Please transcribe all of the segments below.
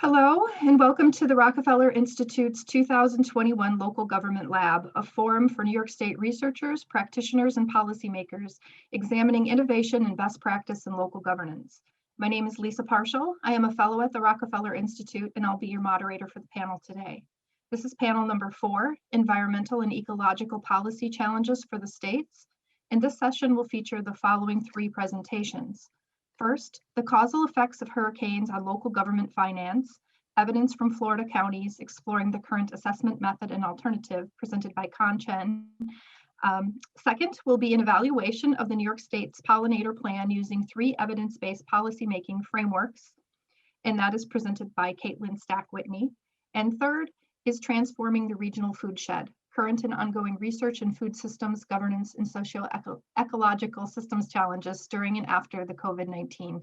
Hello, and welcome to the Rockefeller Institute's 2021 Local Government Lab, a forum for New York State researchers, practitioners, and policymakers examining innovation and best practice in local governance. My name is Lisa Parshall. I am a fellow at the Rockefeller Institute, and I'll be your moderator for the panel today. This is panel number 4, Environmental and Ecological Policy Challenges for the States. And this session will feature the following 3 presentations. First, the causal effects of hurricanes on local government finance, evidence from Florida counties exploring the current assessment method and alternative, presented by Chen. Second will be an evaluation of the New York State's Pollinator plan using 3 evidence-based policymaking frameworks, and that is presented by Kaitlin Whitney. And third is transforming the regional Foodshed, current and ongoing research in food systems, governance, and socio-ecological systems challenges during and after the COVID-19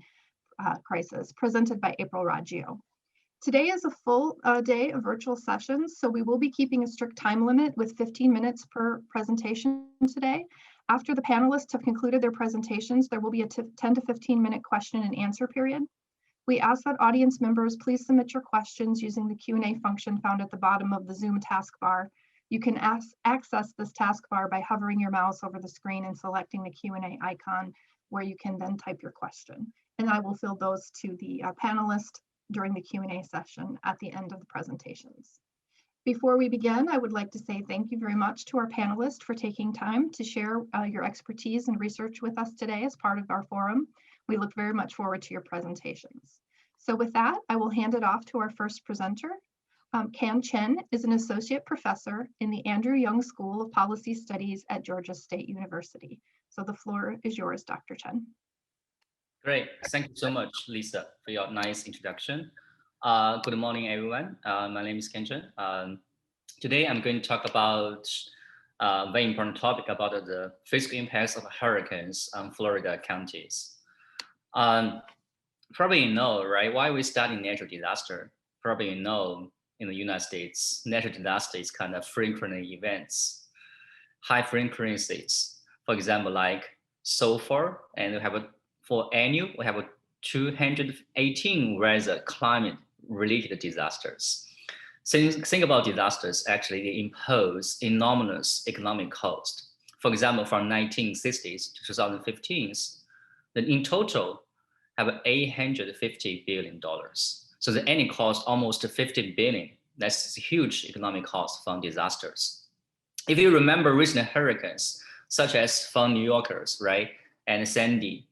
crisis, presented by M Roggio. Today is a full day of virtual sessions, so we will be keeping a strict time limit with 15 minutes per presentation today. After the panelists have concluded their presentations, there will be a 10 to 15 minute question and answer period. We ask that audience members please submit your questions using the Q&A function found at the bottom of the Zoom taskbar. You can access this taskbar by hovering your mouse over the screen and selecting the Q&A icon, where you can then type your question. And I will field those to the panelists during the Q&A session at the end of the presentations. Before we begin, I would like to say thank you very much to our panelists for taking time to share your expertise and research with us today as part of our forum. We look very much forward to your presentations. So with that, I will hand it off to our first presenter. Chen is an associate professor in the Andrew Young School of Policy Studies at Georgia State University. So the floor is yours, Dr. Chen. Great. Thank you so much, Lisa, for your nice introduction. Good morning, everyone. My name is Chen. Today, I'm going to talk about a very important topic about the physical impacts of hurricanes on Florida counties. Probably you know, right, why we study natural disaster. Probably you know, in the United States, natural disaster is kind of frequent events, high frequencies. For example, like so far, and we have for annual, we have 218 weather climate related disasters. Think about disasters, actually they impose enormous economic cost. For example, from 1960s to 2015, then in total have $850 billion. So the annual cost almost 50 billion. That's a huge economic cost from disasters. If you remember recent hurricanes, such as from New Yorkers, right? And Sandy,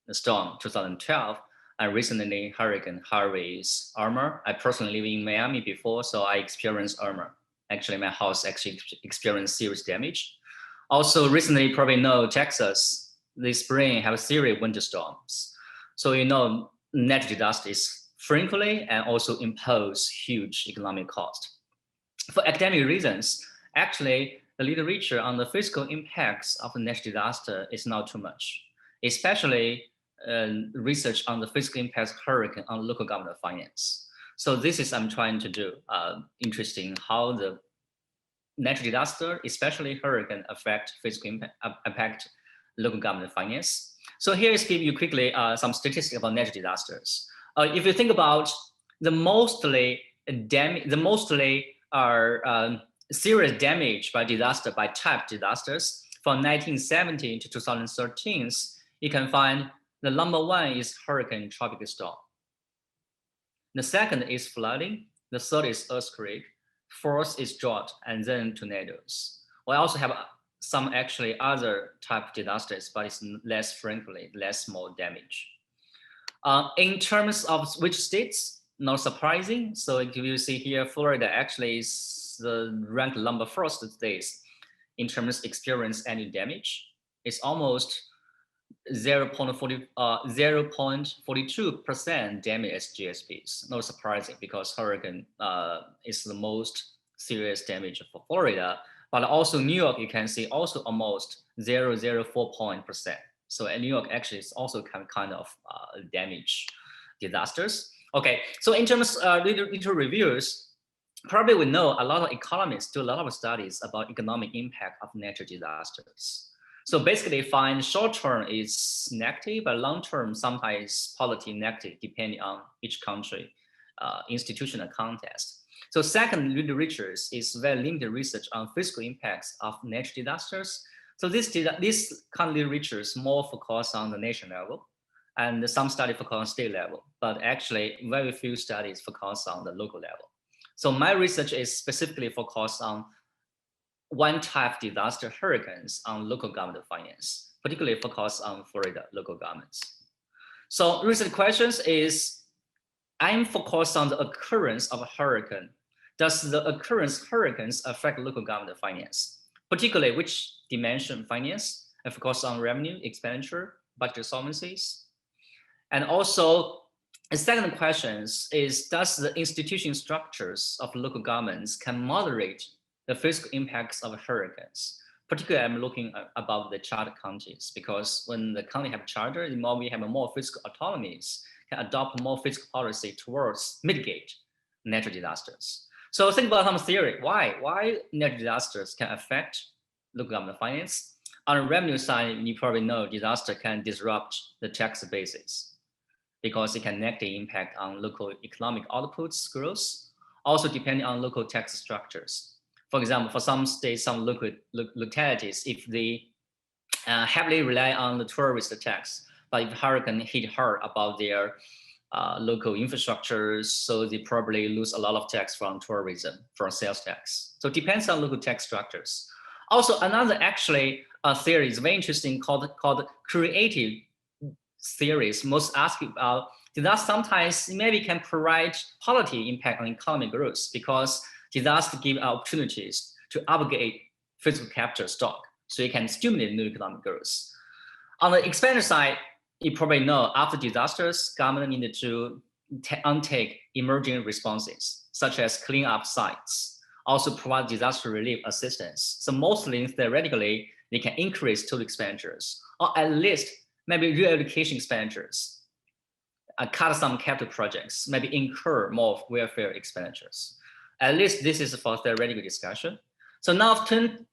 the storm 2012, and recently Hurricane Harvey's Irma. I personally live in Miami before, so I experienced Irma. Actually, my house actually experienced serious damage. Also recently, you probably know Texas, this spring have a series of winter storms. So you know, natural disaster is frequently and also impose huge economic cost. For academic reasons, actually, the literature on the physical impacts of the natural disaster is not too much, especially research on the physical impacts of hurricane on local government finance. So this is I'm trying to do, interesting how the natural disaster, especially hurricane, affect physical impact local government finance. So here is give you quickly some statistics about natural disasters. If you think about the mostly serious damage by disaster, by type disasters, from 1970 to 2013, you can find the number 1 is hurricane tropical storm. The second is flooding. The third is earthquake. Fourth is drought, and then tornadoes. We also have some actually other type of disasters, but it's less frequently, less small damage. In terms of which states, not surprising. So if you see here, Florida actually is the ranked number 1st states in terms of experience any damage. It's almost 0.42% damage as GSPs. Not surprising because hurricane is the most serious damage for Florida, but also New York, you can see also almost 0.04%. So New York actually is also kind of damage disasters. Okay, so in terms of literature reviews, probably we know a lot of economists do a lot of studies about economic impact of natural disasters. So basically find short term is negative, but long term sometimes positive, negative, depending on each country. institutional context. So second, research is very limited research on physical impacts of natural disasters. So this kind of research more focus on the nation level, and some study focus on state level, but actually very few studies focus on the local level. So my research is specifically focused on one type disaster, hurricanes, on local government finance, particularly focused on Florida local governments. So recent questions is, I'm focused on the occurrence of a hurricane. Does the occurrence of hurricanes affect local government finance? Particularly which dimension finance? I focus on revenue, expenditure, budget solvencies. And also, the second question is, does the institution structures of local governments can moderate the physical impacts of hurricanes? Particularly, I'm looking about the charter counties, because when the county have charter, the more we have more fiscal autonomies, can adopt more fiscal policy towards mitigate natural disasters. So think about some theory. Why natural disasters can affect local government finance? On the revenue side, you probably know disaster can disrupt the tax basis because it can negatively impact on local economic outputs growth, also depending on local tax structures. For example, for some states, some local localities, if they heavily rely on the tourist tax, but if hurricane hit hard about their local infrastructures, so they probably lose a lot of tax from tourism, from sales tax. So it depends on local tax structures. Also, another actually theory is very interesting called creative theories. Most ask about disaster sometimes maybe can provide positive impact on economic growth because disaster give opportunities to upgrade physical capital stock, so it can stimulate new economic growth. On the expenditure side, you probably know after disasters, government needed to undertake emerging responses, such as clean up sites, also provide disaster relief assistance. So mostly theoretically, they can increase total expenditures, or at least maybe reallocation expenditures, cut some capital projects, maybe incur more welfare expenditures. At least this is for theoretical discussion. So now turn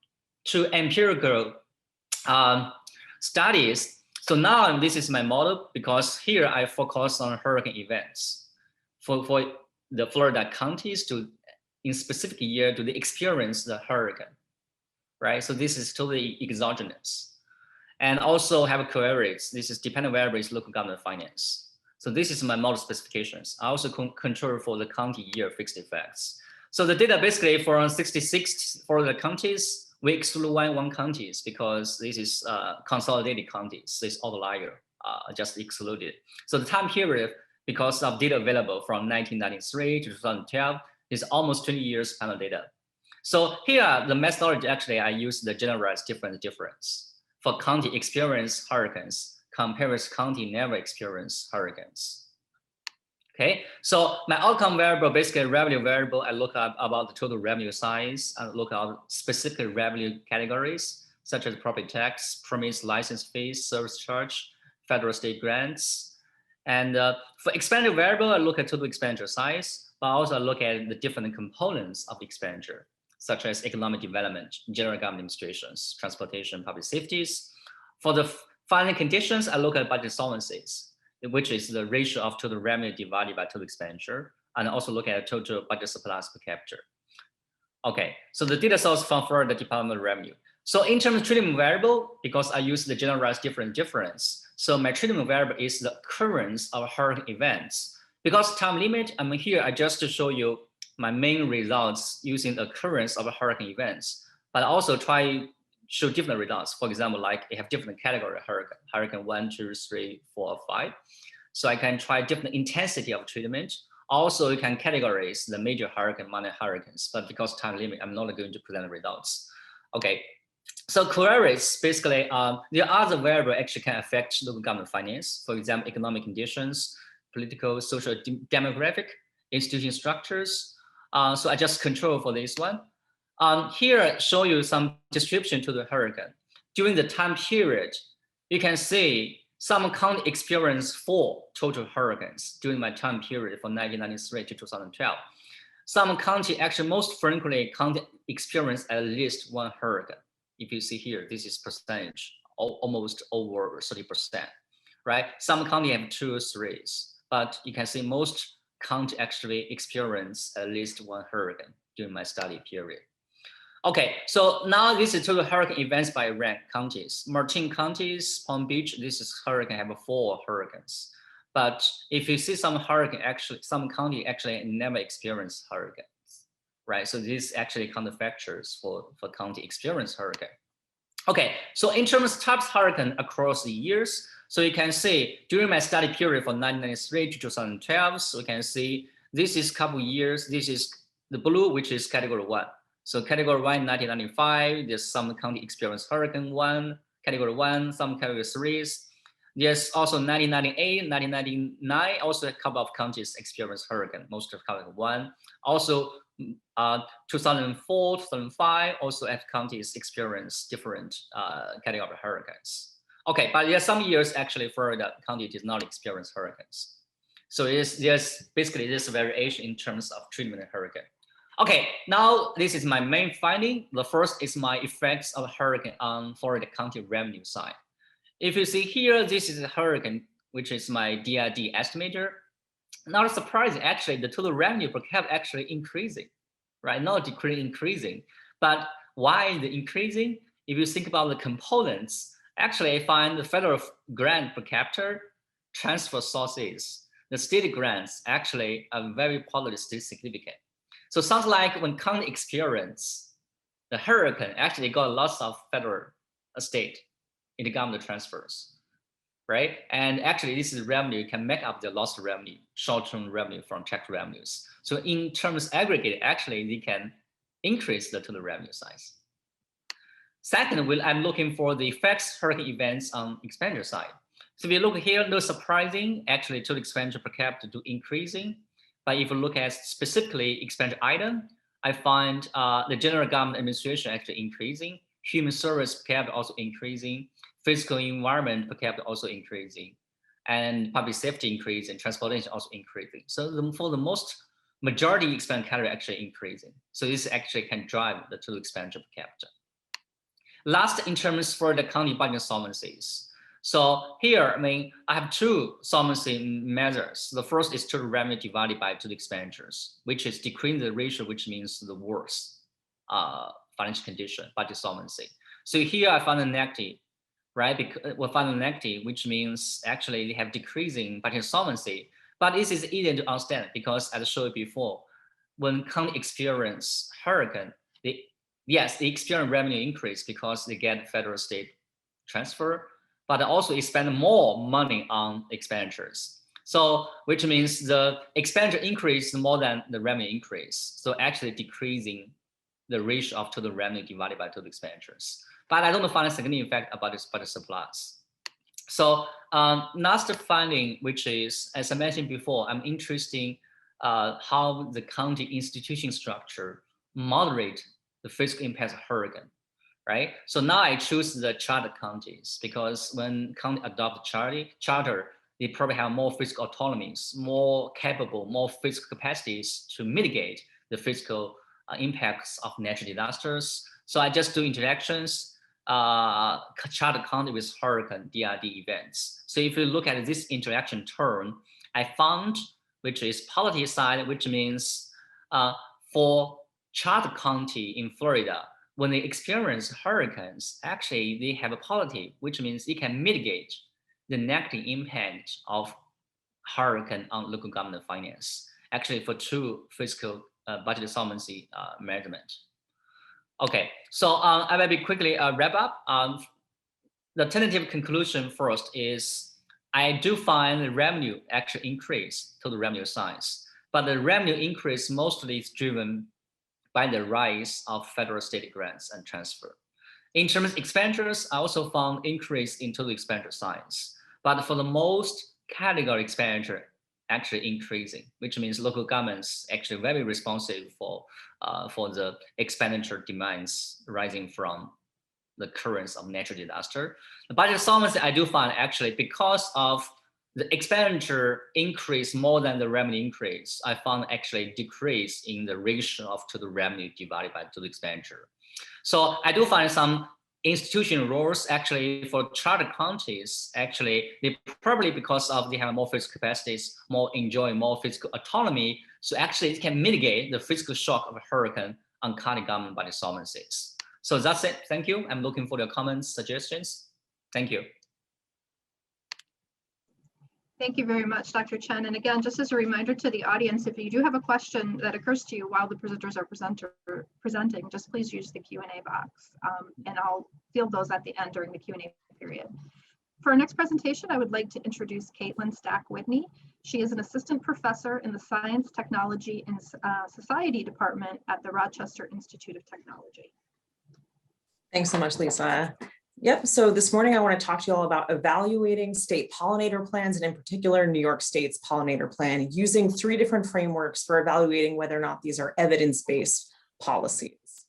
to empirical studies. So now this is my model, because here I focus on hurricane events. For the Florida counties to, in specific year, do they experience the hurricane, right? So this is totally exogenous. And also have queries. This is dependent variables, local government finance. So this is my model specifications. I also control for the county year fixed effects. So the data basically for 66 for the counties, we exclude one counties because this is consolidated counties. This outlier just excluded. So the time period, because of data available from 1993 to 2012, is almost 20 years panel data. So here, the methodology, actually, I use the generalized difference for county experienced hurricanes compared with county never experienced hurricanes. Okay, so my outcome variable, basically revenue variable, I look at about the total revenue size, I look at specific revenue categories, such as property tax, premise license fees, service charge, federal state grants. And for expenditure variable, I look at total expenditure size, but also look at the different components of expenditure, such as economic development, general government administrations, transportation, public safeties. For the final conditions, I look at budget solvencies, which is the ratio of total revenue divided by total expenditure, and also look at total budget surplus per capita. Okay, so the data source from Florida Department of Revenue. So in terms of treatment variable, because I use the generalized difference, so my treatment variable is the occurrence of hurricane events. Because time limit, I'm here, I just to show you my main results using the occurrence of hurricane events, but also try show different results. For example, like you have different category of hurricane 1, 2, 3, 4, 5. So I can try different intensity of treatment. Also, you can categorize the major hurricane, minor hurricanes, but because time limit, I'm not going to present the results. Okay, so queries, basically, there are other variables actually can affect local government finance. For example, economic conditions, political, social, demographic, institution structures. So I just control for this one. Here I show you some description to the hurricane. During the time period, you can see some county experienced 4 total hurricanes during my time period from 1993 to 2012. Some county actually most frequently county experienced at least 1 hurricane. If you see here, this is percentage, almost over 30%, right? Some county have 2 or 3, but you can see most county actually experienced at least one hurricane during my study period. Okay, so now this is total hurricane events by rank counties. Martin counties, Palm Beach, this is hurricane, have 4 hurricanes. But if you see some hurricane, actually, some county actually never experienced hurricanes, right? So this actually counterfactors for county experience hurricane. Okay, so in terms of types of hurricane across the years, so you can see during my study period from 1993 to 2012, so you can see this is couple years, this is the blue, which is category 1. So category 1, 1995, there's some county experienced hurricane 1, category 1, some category 3s. There's also 1998, 1999, also a couple of counties experienced hurricane, most of category 1. Also 2004, 2005, also F counties experienced different category of hurricanes. Okay, but there are some years actually Florida county did not experience hurricanes. So there's basically this variation in terms of treatment of hurricane. Okay, now this is my main finding. The first is my effects of hurricane on Florida County revenue side. If you see here, this is a hurricane, which is my DRD estimator. Not surprising, actually, the total revenue per cap actually increasing, right? Not decreasing, increasing. But why the increasing? If you think about the components, actually I find the federal grant per capita transfer sources, the state grants actually are very positively significant. So it sounds like when county experience the hurricane, actually got lots of federal state intergovernmental transfers, right? And actually this is revenue can make up the lost revenue, short-term revenue from tax revenues. So in terms aggregate, actually they can increase the total revenue size. Second, I'm looking for the effects hurricane events on expenditure side. So if you look here, no surprising, actually total expenditure per capita do increasing. But if you look at specifically expenditure item, I find the general government administration actually increasing, human service per capita also increasing, physical environment per capita also increasing, and public safety increasing, transportation also increasing. So for the most majority expenditure category actually increasing. So this actually can drive the total expenditure per capita. Last, in terms for the county budget solvencies. So here, I have 2 solvency measures. The first is total revenue divided by total expenditures, which is decreasing the ratio, which means the worst financial condition, budget solvency. So here I found a negative, right? Because we found a negative, which means actually they have decreasing budget solvency. But this is easy to understand because as I showed before, when county experience hurricane, they experience revenue increase because they get federal state transfer, but also spend more money on expenditures. So which means the expenditure increase more than the revenue increase. So actually decreasing the ratio of total revenue divided by total expenditures. But I don't find a significant effect about this budget surplus. So last finding, which is, as I mentioned before, I'm interested in how the county institution structure moderate the fiscal impact of hurricane. Right? So now I choose the charter counties because when county adopt charter, they probably have more fiscal autonomies, more capable, more fiscal capacities to mitigate the fiscal impacts of natural disasters. So I just do interactions, charter county with hurricane DRD events. So if you look at this interaction term, I found, which is policy side, which means for charter county in Florida, when they experience hurricanes, actually they have a policy, which means it can mitigate the negative impact of hurricane on local government finance, actually for 2 fiscal budget solvency measurement. Okay, so I will be quickly wrap up. The tentative conclusion first is I do find the revenue actually increase to the revenue size, but the revenue increase mostly is driven by the rise of federal state grants and transfer. In terms of expenditures, I also found increase in total expenditure size, but for the most category expenditure actually increasing, which means local governments actually very responsive for the expenditure demands rising from the occurrence of natural disaster. The budget solvency I do find actually because of the expenditure increase more than the revenue increase, I found actually decrease in the ratio of total revenue divided by total expenditure. So I do find some institutional roles actually for charter counties, actually, they probably because of they have more physical capacities, enjoy more physical autonomy. So actually it can mitigate the physical shock of a hurricane on county government by the sovereignties. So that's it. Thank you. I'm looking for your comments, suggestions. Thank you. Thank you very much, Dr. Chen. And again, just as a reminder to the audience, if you do have a question that occurs to you while the presenters are presenting, just please use the Q&A box, and I'll field those at the end during the Q&A period. For our next presentation, I would like to introduce Kaitlin Whitney. She is an assistant professor in the Science, Technology, and Society Department at the Rochester Institute of Technology. Thanks so much, Lisa. Yep, so this morning I want to talk to you all about evaluating state pollinator plans, and in particular, New York State's pollinator plan, using 3 different frameworks for evaluating whether or not these are evidence-based policies.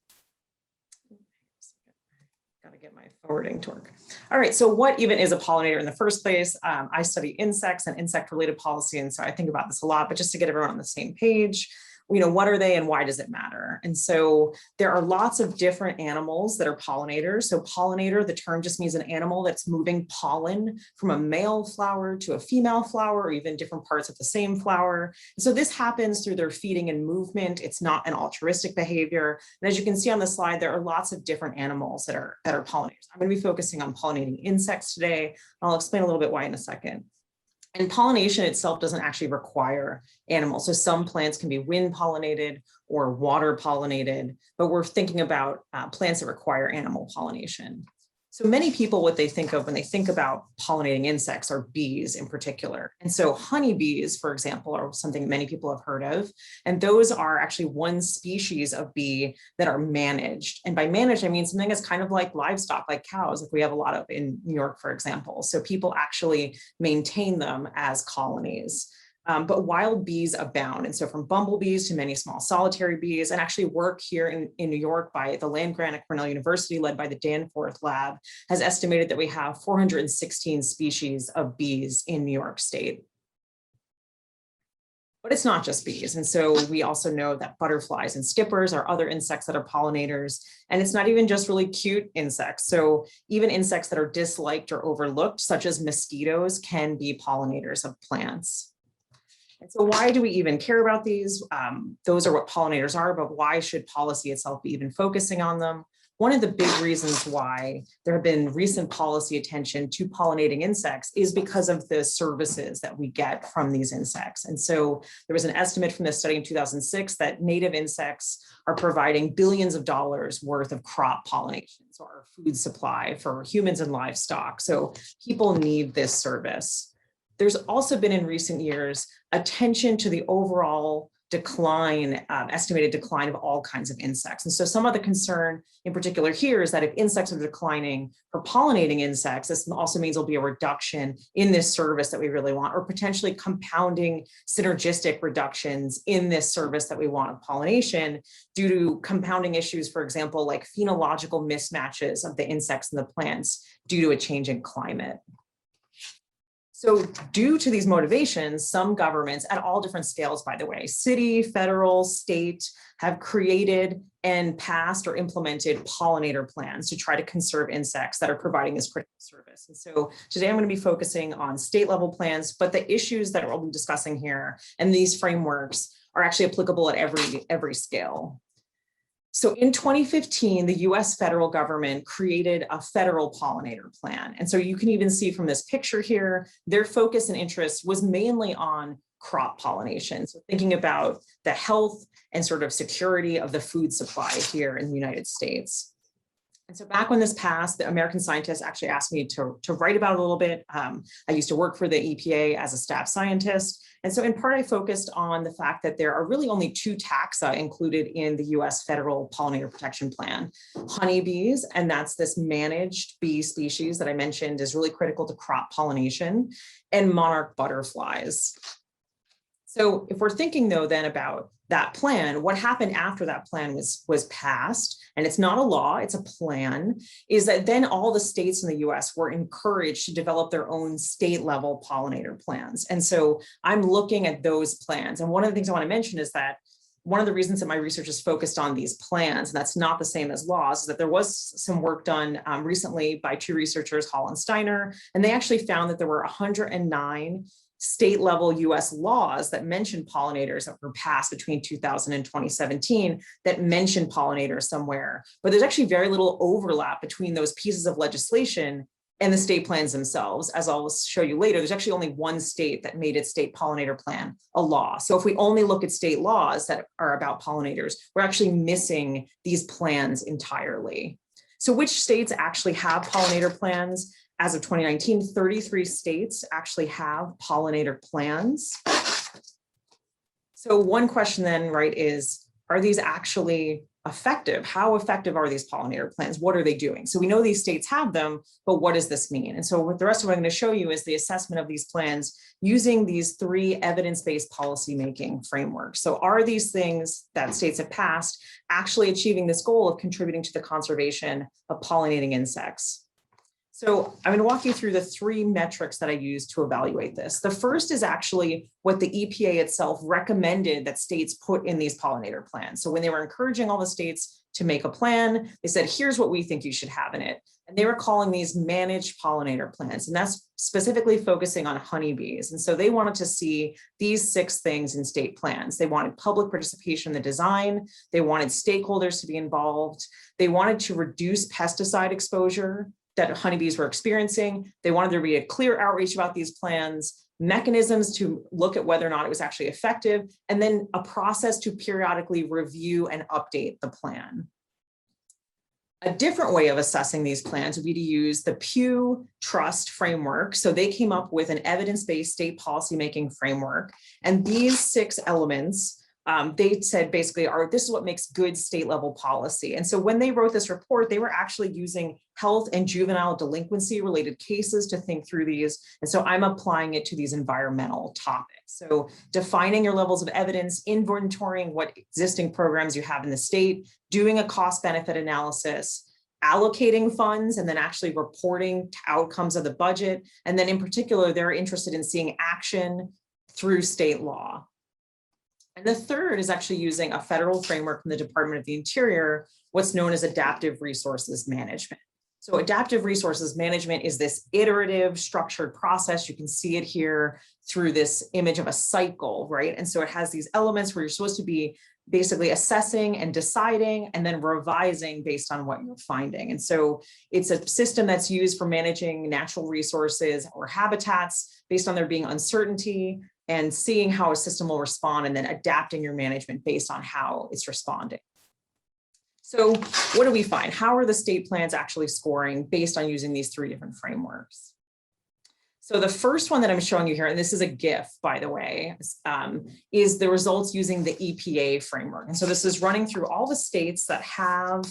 Got to get my forwarding to work. All right, so what even is a pollinator in the first place? I study insects and insect-related policy, and so I think about this a lot, but just to get everyone on the same page, what are they and why does it matter? And so there are lots of different animals that are pollinators. So pollinator, the term just means an animal that's moving pollen from a male flower to a female flower, or even different parts of the same flower. And so this happens through their feeding and movement. It's not an altruistic behavior. And as you can see on the slide, there are lots of different animals that are pollinators. I'm going to be focusing on pollinating insects today. I'll explain a little bit why in a second. And pollination itself doesn't actually require animals. So some plants can be wind pollinated or water pollinated, but we're thinking about plants that require animal pollination. So many people, what they think of when they think about pollinating insects are bees in particular. And so honeybees, for example, are something many people have heard of. And those are actually one species of bee that are managed. And by managed, I mean something that's kind of like livestock, like cows, like we have a lot of in New York, for example. So people actually maintain them as colonies. But wild bees abound. And so from bumblebees to many small solitary bees, and actually work here in New York by the land grant at Cornell University, led by the Danforth Lab, has estimated that we have 416 species of bees in New York State. But it's not just bees. And so we also know that butterflies and skippers are other insects that are pollinators. And it's not even just really cute insects. So even insects that are disliked or overlooked, such as mosquitoes, can be pollinators of plants. And so why do we even care about these? Those are what pollinators are, but why should policy itself be even focusing on them? One of the big reasons why there have been recent policy attention to pollinating insects is because of the services that we get from these insects. And so there was an estimate from this study in 2006 that native insects are providing billions of dollars worth of crop pollination, so our food supply for humans and livestock. So people need this service. There's also been in recent years attention to the overall decline, estimated decline of all kinds of insects. And so some of the concern in particular here is that if insects are declining for pollinating insects, this also means there'll be a reduction in this service that we really want, or potentially compounding synergistic reductions in this service that we want of pollination due to compounding issues, for example, like phenological mismatches of the insects and the plants due to a change in climate. So due to these motivations, some governments at all different scales, by the way, city, federal, state, have created and passed or implemented pollinator plans to try to conserve insects that are providing this critical service. And so today I'm going to be focusing on state level plans, but the issues that we'll be discussing here and these frameworks are actually applicable at every scale. So in 2015, the US federal government created a federal pollinator plan. And so you can even see from this picture here, their focus and interest was mainly on crop pollination. So thinking about the health and sort of security of the food supply here in the United States. And so back when this passed, the American scientists actually asked me to write about it a little bit. I used to work for the EPA as a staff scientist. And so in part, I focused on the fact that there are really only 2 taxa included in the US federal pollinator protection plan. Honeybees, and that's this managed bee species that I mentioned is really critical to crop pollination, and monarch butterflies. So if we're thinking though then about that plan, what happened after that plan was passed, and it's not a law, it's a plan, is that then all the states in the US were encouraged to develop their own state level pollinator plans. And so I'm looking at those plans. And one of the things I want to mention is that one of the reasons that my research is focused on these plans, and that's not the same as laws, is that there was some work done recently by two researchers, Hall and Steiner, and they actually found that there were 109 state level US laws that mentioned pollinators that were passed between 2000 and 2017 that mentioned pollinators somewhere. But there's actually very little overlap between those pieces of legislation and the state plans themselves. As I'll show you later, there's actually only one state that made its state pollinator plan a law. So if we only look at state laws that are about pollinators, we're actually missing these plans entirely. So which states actually have pollinator plans? As of 2019, 33 states actually have pollinator plans. So one question then, right, is, are these actually effective? How effective are these pollinator plans? What are they doing? So we know these states have them, but what does this mean? And so what the rest of what I'm going to show you is the assessment of these plans using these three evidence-based policymaking frameworks. So are these things that states have passed actually achieving this goal of contributing to the conservation of pollinating insects? So I'm going to walk you through the three metrics that I use to evaluate this. The first is actually what the EPA itself recommended that states put in these pollinator plans. So when they were encouraging all the states to make a plan, they said, here's what we think you should have in it. And they were calling these managed pollinator plans. And that's specifically focusing on honeybees. And so they wanted to see these 6 things in state plans. They wanted public participation in the design. They wanted stakeholders to be involved. They wanted to reduce pesticide exposure that honeybees were experiencing. They wanted there to be a clear outreach about these plans, mechanisms to look at whether or not it was actually effective, and then a process to periodically review and update the plan. A different way of assessing these plans would be to use the Pew Trust framework. So they came up with an evidence-based state policymaking framework. And these 6 elements, they said basically, this is what makes good state level policy. And so when they wrote this report, they were actually using health and juvenile delinquency related cases to think through these. And so I'm applying it to these environmental topics. So defining your levels of evidence, inventorying what existing programs you have in the state, doing a cost benefit analysis, allocating funds, and then actually reporting outcomes of the budget. And then in particular, they're interested in seeing action through state law. And the third is actually using a federal framework from the Department of the Interior, what's known as adaptive resources management. So adaptive resources management is this iterative structured process. You can see it here through this image of a cycle, right? And so it has these elements where you're supposed to be basically assessing and deciding and then revising based on what you're finding. And so it's a system that's used for managing natural resources or habitats based on there being uncertainty, and seeing how a system will respond and then adapting your management based on how it's responding. So what do we find? How are the state plans actually scoring based on using these 3 different frameworks? So the first one that I'm showing you here, and this is a GIF, by the way, is the results using the EPA framework. And so this is running through all the states that have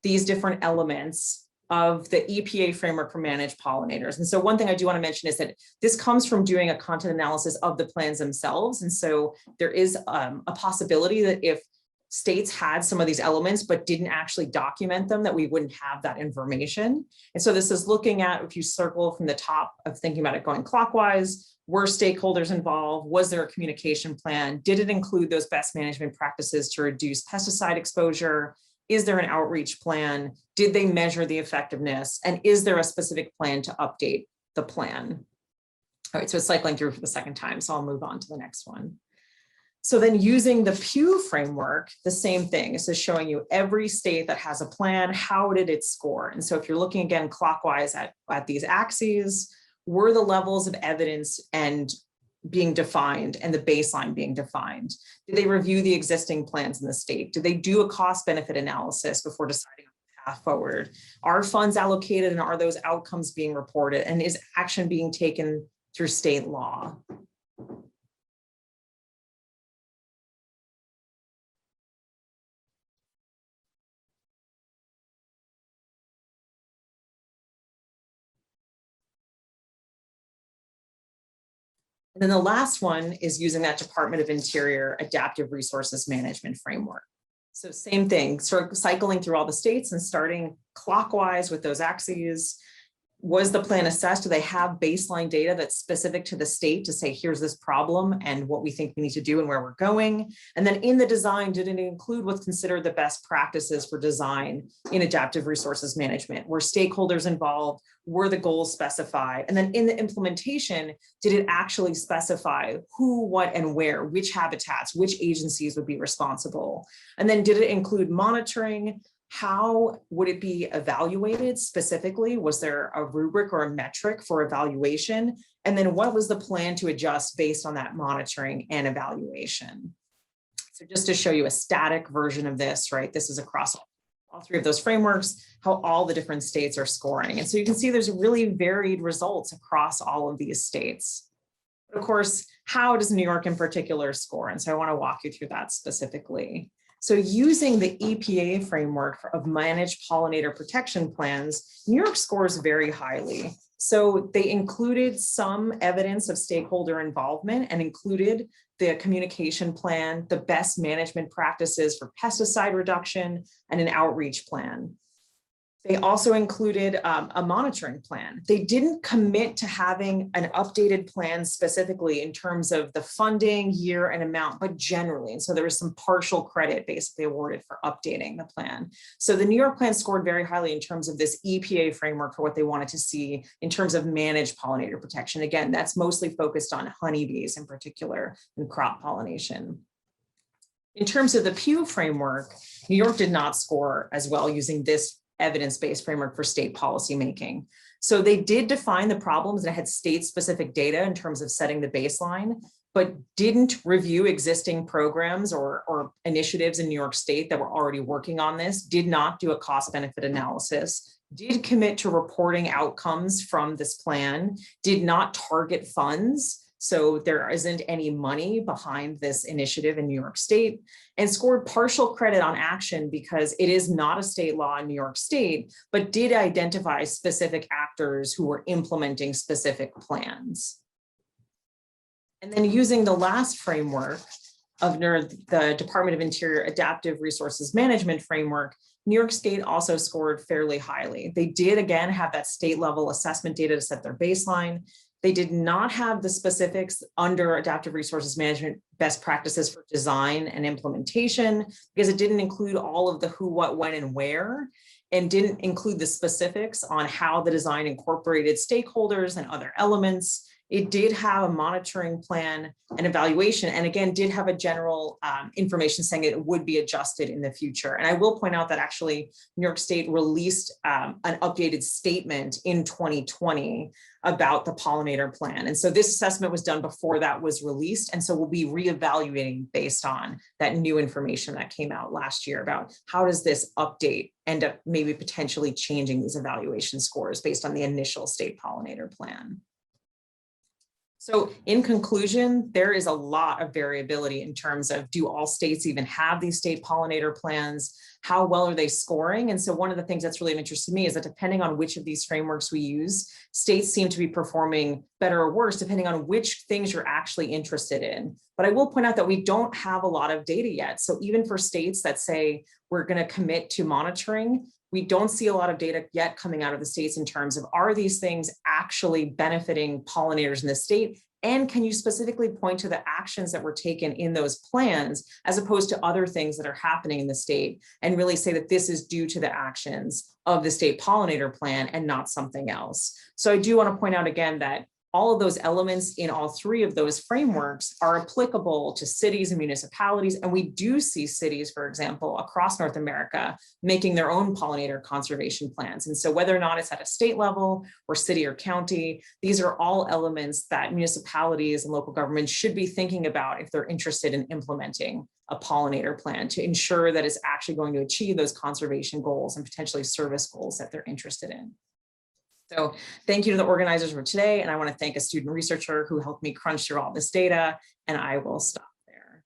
these different elements of the EPA framework for managed pollinators. And so one thing I do want to mention is that this comes from doing a content analysis of the plans themselves. And so there is a possibility that if states had some of these elements but didn't actually document them, that we wouldn't have that information. And so this is looking at, if you circle from the top of thinking about it going clockwise, were stakeholders involved? Was there a communication plan? Did it include those best management practices to reduce pesticide exposure? Is there an outreach plan? Did they measure the effectiveness? And is there a specific plan to update the plan? All right, so it's cycling through for the second time, so I'll move on to the next one. So then using the Pew framework, the same thing. This is showing you every state that has a plan, how did it score? And so if you're looking again clockwise at these axes, were the levels of evidence and being defined and the baseline being defined? Did they review the existing plans in the state? Did they do a cost benefit analysis before deciding on the path forward? Are funds allocated and are those outcomes being reported? And is action being taken through state law? And then the last one is using that Department of Interior adaptive resources management framework. So same thing, sort of cycling through all the states and starting clockwise with those axes, Was the plan assessed? Do they have baseline data that's specific to the state to say, here's this problem and what we think we need to do and where we're going? And then in the design, did it include what's considered the best practices for design in adaptive resources management? Were stakeholders involved? Were the goals specified? And then in the implementation, did it actually specify who, what, and where, which habitats, which agencies would be responsible? And then did it include monitoring? How would it be evaluated specifically? Was there a rubric or a metric for evaluation? And then what was the plan to adjust based on that monitoring and evaluation? So just to show you a static version of this, right? This is across all three of those frameworks, how all the different states are scoring. And so you can see there's really varied results across all of these states. But of course, how does New York in particular score? And so I want to walk you through that specifically. So using the EPA framework of managed pollinator protection plans, New York scores very highly. So they included some evidence of stakeholder involvement and included the communication plan, the best management practices for pesticide reduction, and an outreach plan. They also included a monitoring plan. They didn't commit to having an updated plan specifically in terms of the funding, year, and amount, but generally. And so there was some partial credit basically awarded for updating the plan. So the New York plan scored very highly in terms of this EPA framework for what they wanted to see in terms of managed pollinator protection. Again, that's mostly focused on honeybees in particular and crop pollination. In terms of the Pew framework, New York did not score as well using this evidence-based framework for state policymaking. So they did define the problems that had state-specific data in terms of setting the baseline, but didn't review existing programs or initiatives in New York State that were already working on this, did not do a cost-benefit analysis, did commit to reporting outcomes from this plan, did not target funds. So there isn't any money behind this initiative in New York State, and scored partial credit on action because it is not a state law in New York State, but did identify specific actors who were implementing specific plans. And then using the last framework of the Department of Interior Adaptive Resources Management framework, New York State also scored fairly highly. They did again have that state level assessment data to set their baseline. They did not have the specifics under adaptive resources management best practices for design and implementation because it didn't include all of the who, what, when, and where, and didn't include the specifics on how the design incorporated stakeholders and other elements. It did have a monitoring plan and evaluation, and again, did have a general information saying it would be adjusted in the future. And I will point out that actually New York State released an updated statement in 2020 about the pollinator plan. And so this assessment was done before that was released. And so we'll be reevaluating based on that new information that came out last year about how does this update end up maybe potentially changing these evaluation scores based on the initial state pollinator plan. So in conclusion, there is a lot of variability in terms of do all states even have these state pollinator plans? How well are they scoring? And so one of the things that's really of interest to me is that depending on which of these frameworks we use, states seem to be performing better or worse, depending on which things you're actually interested in. But I will point out that we don't have a lot of data yet. So even for states that say we're going to commit to monitoring, we don't see a lot of data yet coming out of the states in terms of are these things actually benefiting pollinators in the state? And can you specifically point to the actions that were taken in those plans as opposed to other things that are happening in the state and really say that this is due to the actions of the state pollinator plan and not something else? So I do want to point out again that all of those elements in all three of those frameworks are applicable to cities and municipalities. And we do see cities, for example, across North America, making their own pollinator conservation plans. And so whether or not it's at a state level or city or county, these are all elements that municipalities and local governments should be thinking about if they're interested in implementing a pollinator plan to ensure that it's actually going to achieve those conservation goals and potentially service goals that they're interested in. So thank you to the organizers for today. And I want to thank a student researcher who helped me crunch through all this data, and I will stop there.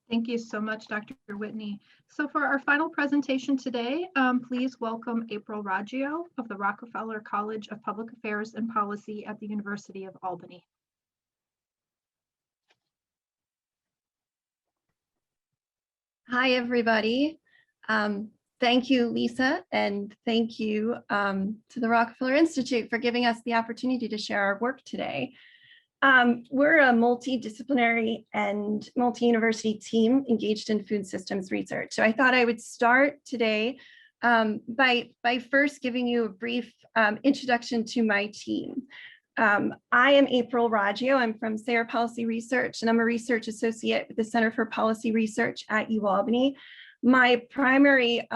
Thank you so much, Dr. Whitney. So for our final presentation today, please welcome M Roggio of the Rockefeller College of Public Affairs and Policy at the University of Albany. Hi, everybody. Thank you, Lisa, and thank you to the Rockefeller Institute for giving us the opportunity to share our work today. We're a multidisciplinary and multi-university team engaged in food systems research. So I thought I would start today by first giving you a brief introduction to my team. I am April Roggio. I'm from Sayre Policy Research, and I'm a research associate with the Center for Policy Research at UAlbany. My primary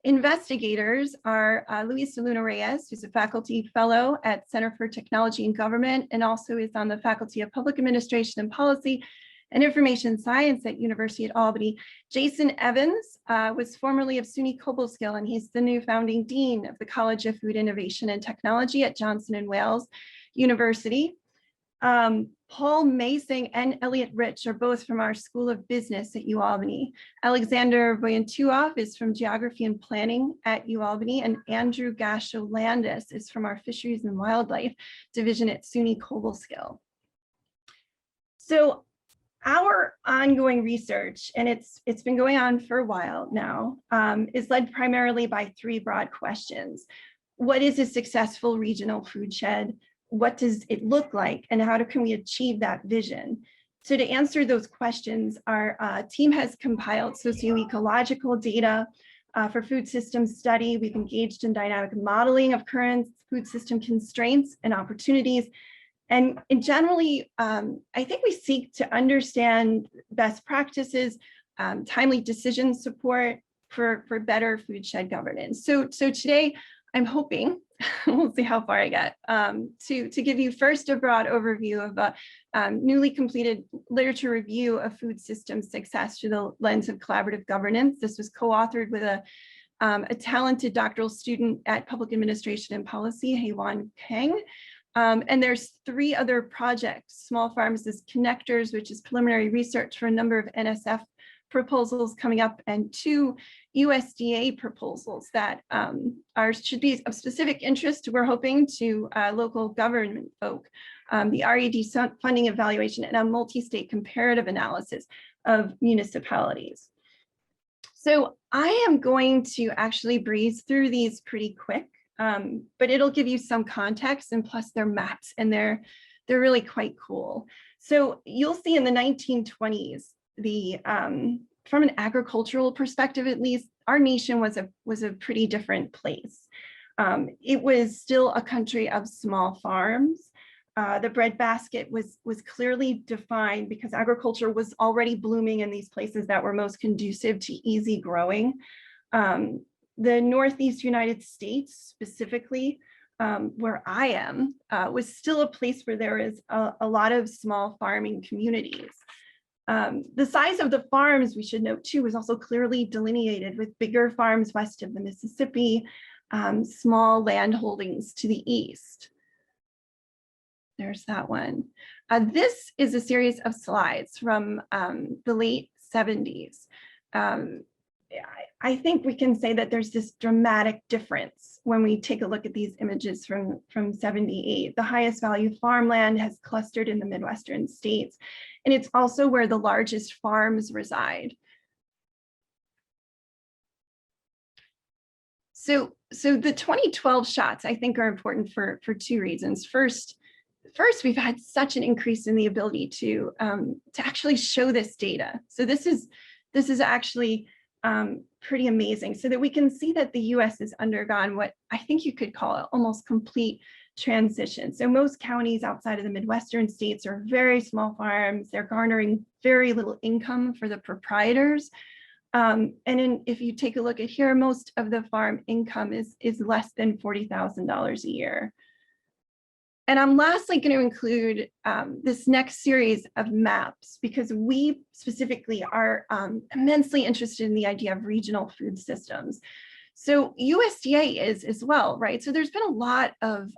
investigators are Luisa Luna Reyes, who's a faculty fellow at Center for Technology and Government, and also is on the Faculty of Public Administration and Policy and Information Science at University at Albany. Jason Evans was formerly of SUNY Cobleskill, and he's the new founding dean of the College of Food Innovation and Technology at Johnson & Wales University. Paul Masing and Elliot Rich are both from our School of Business at UAlbany. Alexander Voyantuov is from Geography and Planning at UAlbany, and Andrew Gasho-Landis is from our Fisheries and Wildlife Division at SUNY Cobleskill. So our ongoing research, and it's been going on for a while now, is led primarily by three broad questions. What is a successful regional food shed? What does it look like, and how can we achieve that vision? So to answer those questions, our team has compiled socioecological data for food systems study. We've engaged in dynamic modeling of current food system constraints and opportunities. And generally, I think we seek to understand best practices, timely decision support for better food shed governance. So today, I'm hoping, we'll see how far I get, to give you first a broad overview of a newly completed literature review of food systems success through the lens of collaborative governance. This was co-authored with a talented doctoral student at Public Administration and Policy, Hye-Wan Kang. And there's three other projects: Small Farms as Connectors, which is preliminary research for a number of NSF proposals coming up, and two USDA proposals that should be of specific interest, we're hoping, to local government folk, the RED funding evaluation and a multi-state comparative analysis of municipalities. So I am going to actually breeze through these pretty quick, but it'll give you some context, and plus they're maps, and they're really quite cool. So you'll see in the 1920s, from an agricultural perspective, at least, our nation was a pretty different place. It was still a country of small farms. The breadbasket was clearly defined because agriculture was already blooming in these places that were most conducive to easy growing. The Northeast United States, specifically, where I am, was still a place where there is a lot of small farming communities. The size of the farms, we should note too, was also clearly delineated, with bigger farms west of the Mississippi, small land holdings to the east. There's that one. This is a series of slides from the late 70s. I think we can say that there's this dramatic difference when we take a look at these images from 78. The highest value farmland has clustered in the Midwestern states, and it's also where the largest farms reside. So the 2012 shots, I think, are important for two reasons. First, we've had such an increase in the ability to actually show this data. So this is actually pretty amazing, so that we can see that the US has undergone what I think you could call almost complete transition. So most counties outside of the Midwestern states are very small farms. They're garnering very little income for the proprietors. If you take a look at here, most of the farm income is less than $40,000 a year. And I'm lastly going to include this next series of maps, because we specifically are immensely interested in the idea of regional food systems. So USDA is as well, right? So there's been a lot of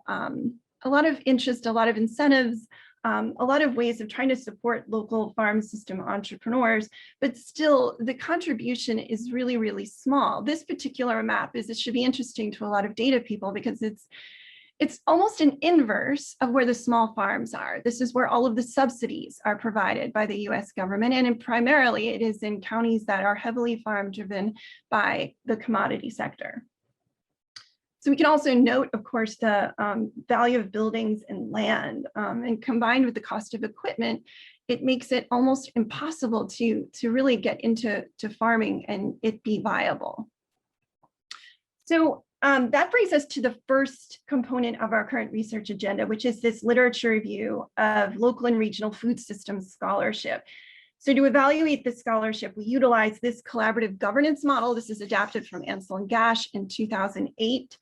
interest, a lot of incentives, a lot of ways of trying to support local farm system entrepreneurs, but still the contribution is really, really small. This particular map it should be interesting to a lot of data people, because It's almost an inverse of where the small farms are. This is where all of the subsidies are provided by the US government, and primarily it is in counties that are heavily farm driven by the commodity sector. So we can also note, of course, the value of buildings and land, and combined with the cost of equipment, it makes it almost impossible to really get into farming and it be viable. So that brings us to the first component of our current research agenda, which is this literature review of local and regional food systems scholarship. So to evaluate this scholarship, we utilize this collaborative governance model. This is adapted from Ansel and Gash in 2008.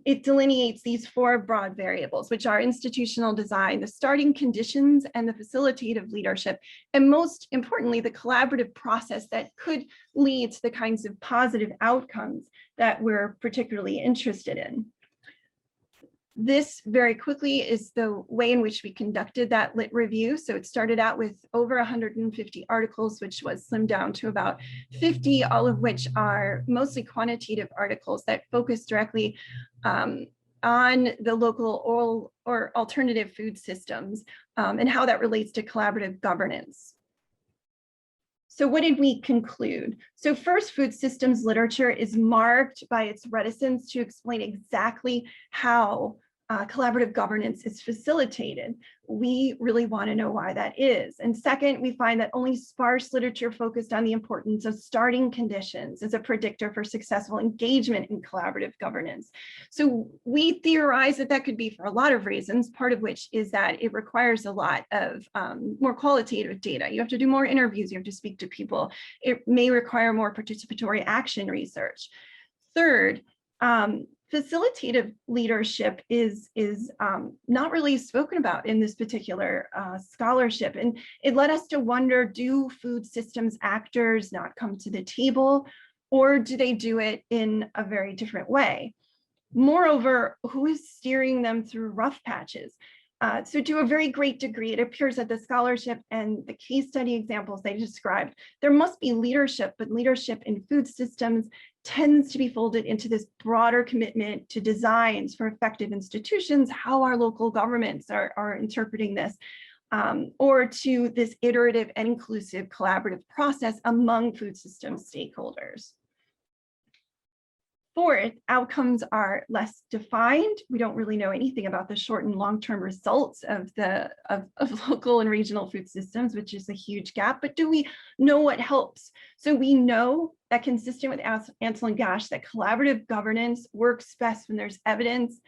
It delineates these 4 broad variables, which are institutional design, the starting conditions, and the facilitative leadership, and most importantly, the collaborative process that could lead to the kinds of positive outcomes that we're particularly interested in. This very quickly is the way in which we conducted that lit review. So it started out with over 150 articles, which was slimmed down to about 50, all of which are mostly quantitative articles that focus directly on the local or alternative food systems and how that relates to collaborative governance. So what did we conclude? So first, food systems literature is marked by its reticence to explain exactly how collaborative governance is facilitated. We really want to know why that is. And second, we find that only sparse literature focused on the importance of starting conditions as a predictor for successful engagement in collaborative governance. So we theorize that that could be for a lot of reasons, part of which is that it requires a lot of more qualitative data. You have to do more interviews, you have to speak to people. It may require more participatory action research. Third, facilitative leadership is not really spoken about in this particular scholarship. And it led us to wonder, do food systems actors not come to the table, or do they do it in a very different way? Moreover, who is steering them through rough patches? So to a very great degree, it appears that the scholarship and the case study examples they described, there must be leadership, but leadership in food systems tends to be folded into this broader commitment to designs for effective institutions, how our local governments are interpreting this, or to this iterative and inclusive collaborative process among food systems stakeholders. Fourth, outcomes are less defined. We don't really know anything about the short and long-term results of local and regional food systems, which is a huge gap, but do we know what helps? So we know that, consistent with Ansel and Gash, that collaborative governance works best when there's evidence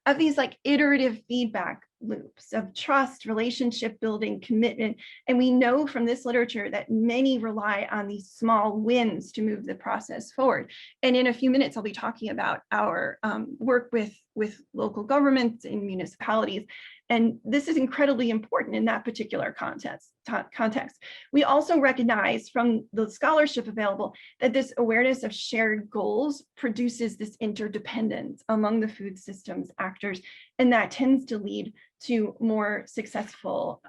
of these like iterative feedback loops of trust, relationship building, commitment. And we know from this literature that many rely on these small wins to move the process forward. And in a few minutes, I'll be talking about our work with local governments in municipalities. And this is incredibly important in that particular context. We also recognize from the scholarship available that this awareness of shared goals produces this interdependence among the food systems actors, and that tends to lead to more successful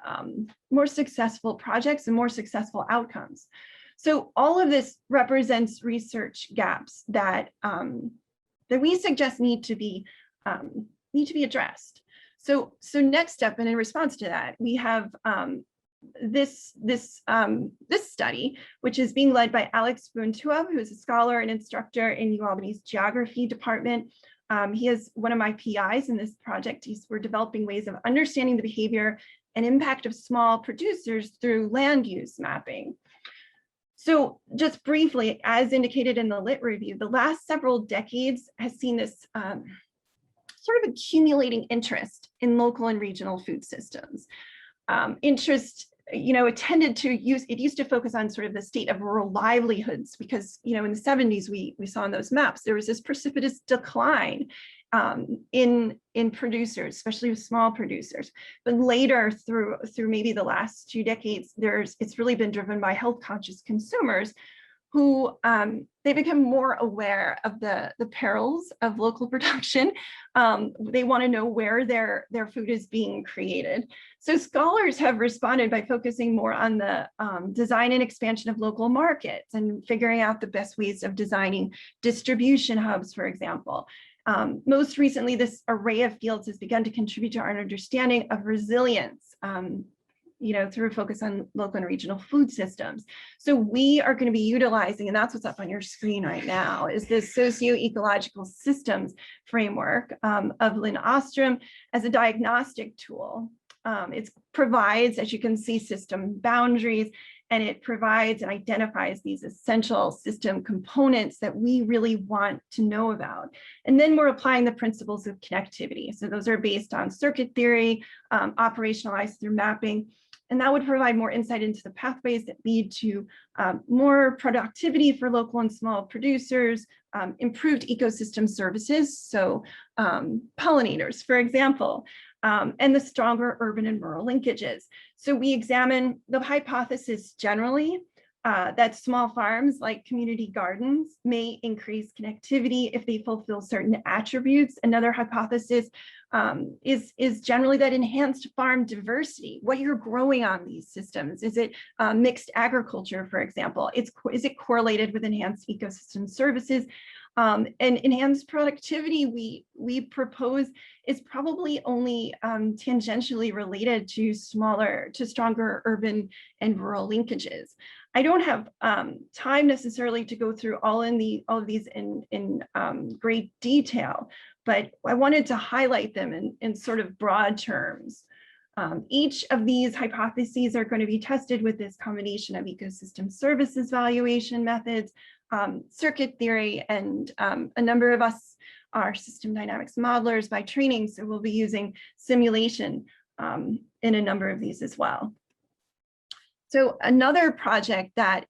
projects and more successful outcomes. So all of this represents research gaps that we suggest need to be addressed. So next step, and in response to that, we have this study, which is being led by Alex Buentua, who is a scholar and instructor in UAlbany's geography department. He is one of my PIs in this project. We're developing ways of understanding the behavior and impact of small producers through land use mapping. So just briefly, as indicated in the lit review, the last several decades has seen this sort of accumulating interest in local and regional food systems. Interest, it used to focus on sort of the state of rural livelihoods, because, in the 70s, we saw in those maps, there was this precipitous decline in producers, especially with small producers. But later, through maybe the last 2 decades, it's really been driven by health conscious consumers who they become more aware of the perils of local production. They want to know where their food is being created. So scholars have responded by focusing more on the design and expansion of local markets and figuring out the best ways of designing distribution hubs, for example. Most recently, this array of fields has begun to contribute to our understanding of resilience, through a focus on local and regional food systems. So we are going to be utilizing, and that's what's up on your screen right now, is this socio-ecological systems framework of Lynn Ostrom as a diagnostic tool. It provides, as you can see, system boundaries, and it provides and identifies these essential system components that we really want to know about. And then we're applying the principles of connectivity. So those are based on circuit theory, operationalized through mapping. And that would provide more insight into the pathways that lead to more productivity for local and small producers, improved ecosystem services, so pollinators, for example, and the stronger urban and rural linkages. So we examine the hypothesis generally that small farms like community gardens may increase connectivity if they fulfill certain attributes. Another hypothesis is generally that enhanced farm diversity, what you're growing on these systems. Is it mixed agriculture, for example? Is it correlated with enhanced ecosystem services? And enhanced productivity, we propose, is probably only tangentially related to stronger urban and rural linkages. I don't have time necessarily to go through all of these in great detail, but I wanted to highlight them in sort of broad terms. Each of these hypotheses are going to be tested with this combination of ecosystem services valuation methods, circuit theory, and a number of us are system dynamics modelers by training, so we'll be using simulation in a number of these as well. So another project that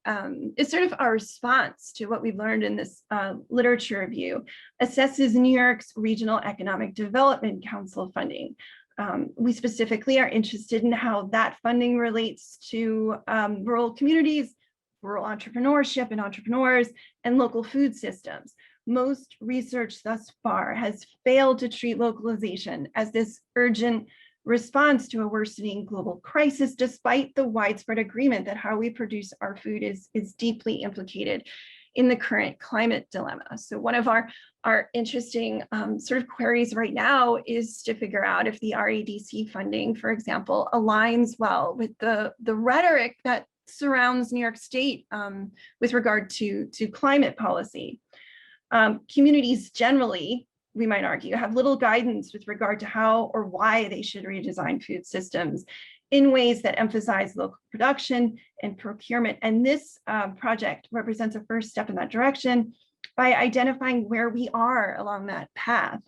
is sort of our response to what we've learned in this literature review assesses New York's Regional Economic Development Council funding. We specifically are interested in how that funding relates to rural communities, rural entrepreneurship and entrepreneurs, and local food systems. Most research thus far has failed to treat localization as this urgent response to a worsening global crisis, despite the widespread agreement that how we produce our food is deeply implicated in the current climate dilemma. So one of our interesting sort of queries right now is to figure out if the REDC funding, for example, aligns well with the rhetoric that surrounds New York State with regard to climate policy. Communities generally, we might argue, have little guidance with regard to how or why they should redesign food systems in ways that emphasize local production and procurement. And this project represents a first step in that direction by identifying where we are along that path,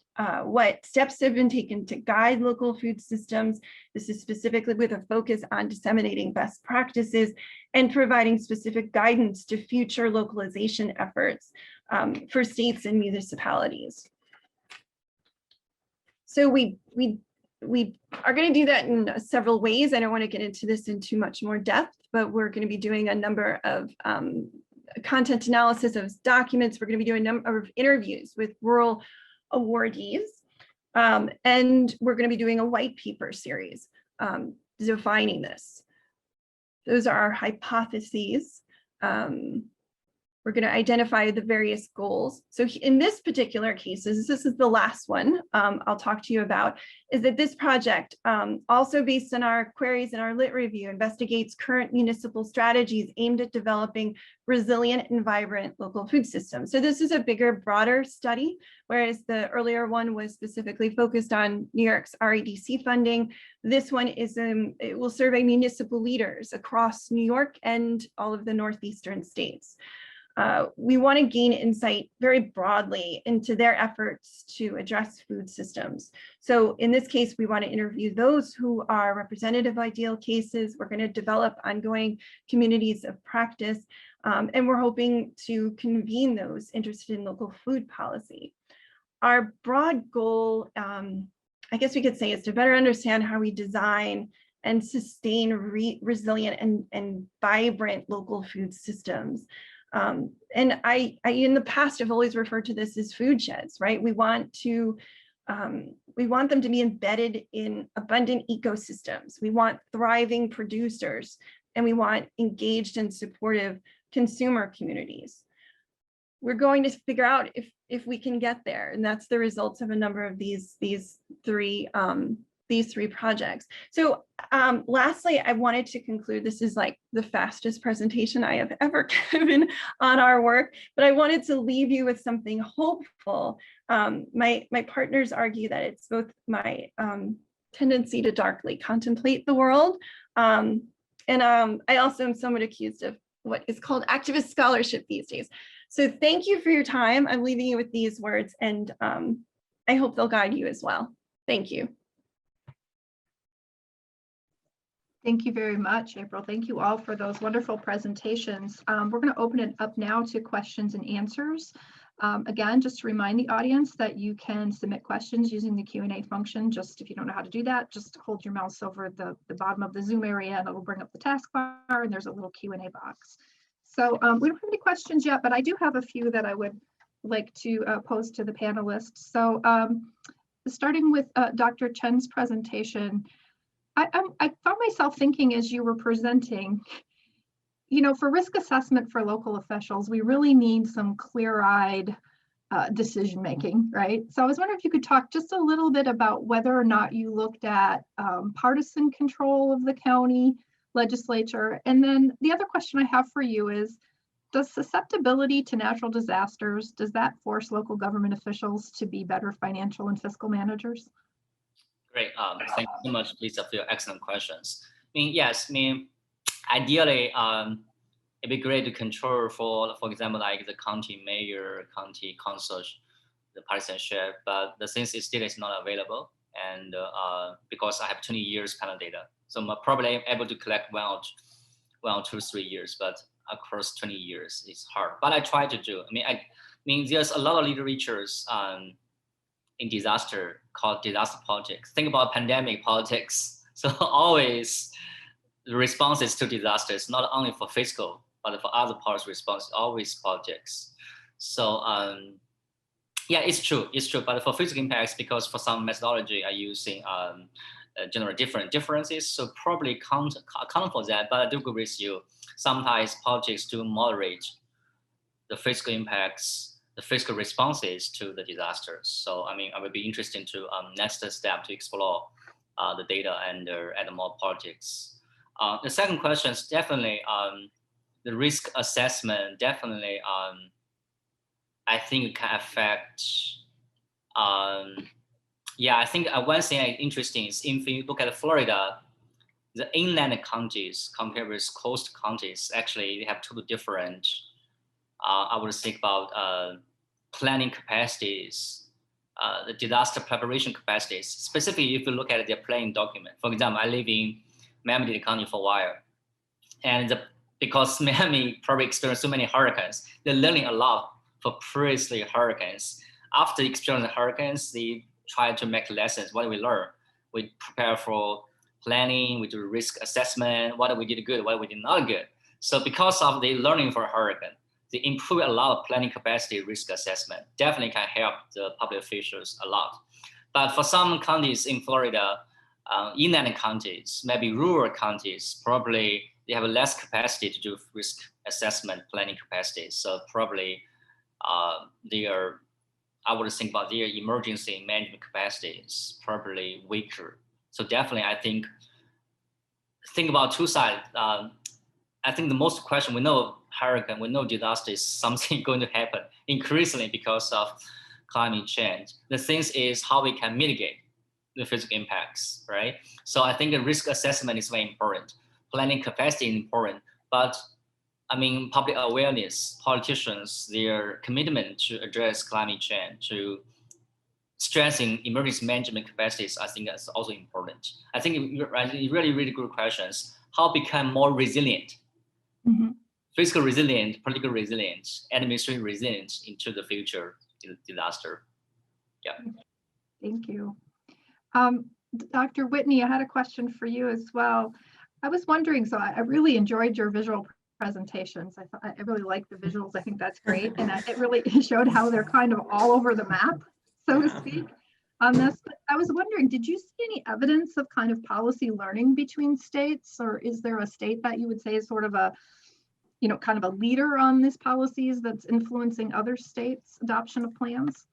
what steps have been taken to guide local food systems. This is specifically with a focus on disseminating best practices and providing specific guidance to future localization efforts for states and municipalities. So we are going to do that in several ways. I don't want to get into this in too much more depth, but we're going to be doing a number of content analysis of documents. We're going to be doing a number of interviews with rural awardees, and we're going to be doing a white paper series defining this. Those are our hypotheses. We're going to identify the various goals. So in this particular case, this is the last one I'll talk to you about, is that this project, also based on our queries and our lit review, investigates current municipal strategies aimed at developing resilient and vibrant local food systems. So this is a bigger, broader study, whereas the earlier one was specifically focused on New York's REDC funding. This one is, it will survey municipal leaders across New York and all of the northeastern states. We want to gain insight very broadly into their efforts to address food systems. So in this case, we want to interview those who are representative ideal cases. We're going to develop ongoing communities of practice, and we're hoping to convene those interested in local food policy. Our broad goal, I guess we could say, is to better understand how we design and sustain resilient and vibrant local food systems. And I in the past have always referred to this as food sheds, right? We want them to be embedded in abundant ecosystems. We want thriving producers, and we want engaged and supportive consumer communities. we're going to figure out if we can get there. And that's the results of a number of these three projects. So lastly, I wanted to conclude, this is like the fastest presentation I have ever given on our work, but I wanted to leave you with something hopeful. My partners argue that it's both my tendency to darkly contemplate the world, and I also am somewhat accused of what is called activist scholarship these days. So thank you for your time. I'm leaving you with these words, and I hope they'll guide you as well. Thank you. Thank you very much, April. Thank you all for those wonderful presentations. We're going to open it up now to questions and answers. Again, just to remind the audience that you can submit questions using the Q&A function. Just if you don't know how to do that, just hold your mouse over the bottom of the Zoom area and it'll bring up the taskbar, and there's a little Q&A box. So we don't have any questions yet, but I do have a few that I would like to pose to the panelists. So starting with Dr. Chen's presentation, I found myself thinking as you were presenting, you know, for risk assessment for local officials, we really need some clear-eyed decision making, right? So I was wondering if you could talk just a little bit about whether or not you looked at partisan control of the county legislature. And then the other question I have for you is, does susceptibility to natural disasters, does that force local government officials to be better financial and fiscal managers? Great. Thank you so much, Lisa, for your excellent questions. I mean, yes, I mean, ideally, it'd be great to control for example, like the county mayor, county council, the partisanship, but the thing is still is not available. And because I have 20 years panel data, so I'm probably able to collect one or two, 3 years, but across 20 years, it's hard. But I try to do. I mean, there's a lot of literatures in disaster called disaster politics. Think about pandemic politics. So always the responses to disasters, not only for fiscal, but for other parts response, always politics. So yeah, it's true. But for physical impacts, because for some methodology are using general differences, so probably account for that. But I do agree with you. Sometimes politics do moderate the physical impacts, the fiscal responses to the disasters. So I mean, I would be interested to next step to explore the data and add more politics. The second question is definitely the risk assessment. Definitely, I think it can affect. Yeah, I think one thing interesting is if you look at Florida, the inland counties compared with coast counties, actually they have two different. I would think about planning capacities, the disaster preparation capacities. Specifically, if you look at their planning document. For example, I live in Miami-Dade County for a while, and because Miami probably experienced so many hurricanes, they're learning a lot for previously hurricanes. After experiencing hurricanes, they try to make lessons. What do we learn? We prepare for planning, we do risk assessment, what we did good, what we did not good. So because of the learning for a hurricane, they improve a lot of planning capacity risk assessment. Definitely can help the public officials a lot. But for some counties in Florida, inland counties, maybe rural counties, probably they have less capacity to do risk assessment planning capacity. So probably they are, I would think about their emergency management capacity is probably weaker. So definitely, I think about two sides. I think the most question, we know hurricane, we know disaster is something going to happen increasingly because of climate change. The thing is how we can mitigate the physical impacts, right? So I think the risk assessment is very important. Planning capacity is important, but I mean, public awareness, politicians, their commitment to address climate change, to strengthen emergency management capacities, I think that's also important. I think really, really good questions. How become more resilient, fiscal resilient, political resilient, administrative resilient into the future disaster. Yeah. Thank you. Dr. Whitney, I had a question for you as well. I was wondering, so I really enjoyed your visual presentations. I really like the visuals. I think that's great. And it really showed how they're kind of all over the map, so to speak, on this. But I was wondering, did you see any evidence of kind of policy learning between states, or is there a state that you would say is sort of a kind of a leader on these policies that's influencing other states' adoption of plans?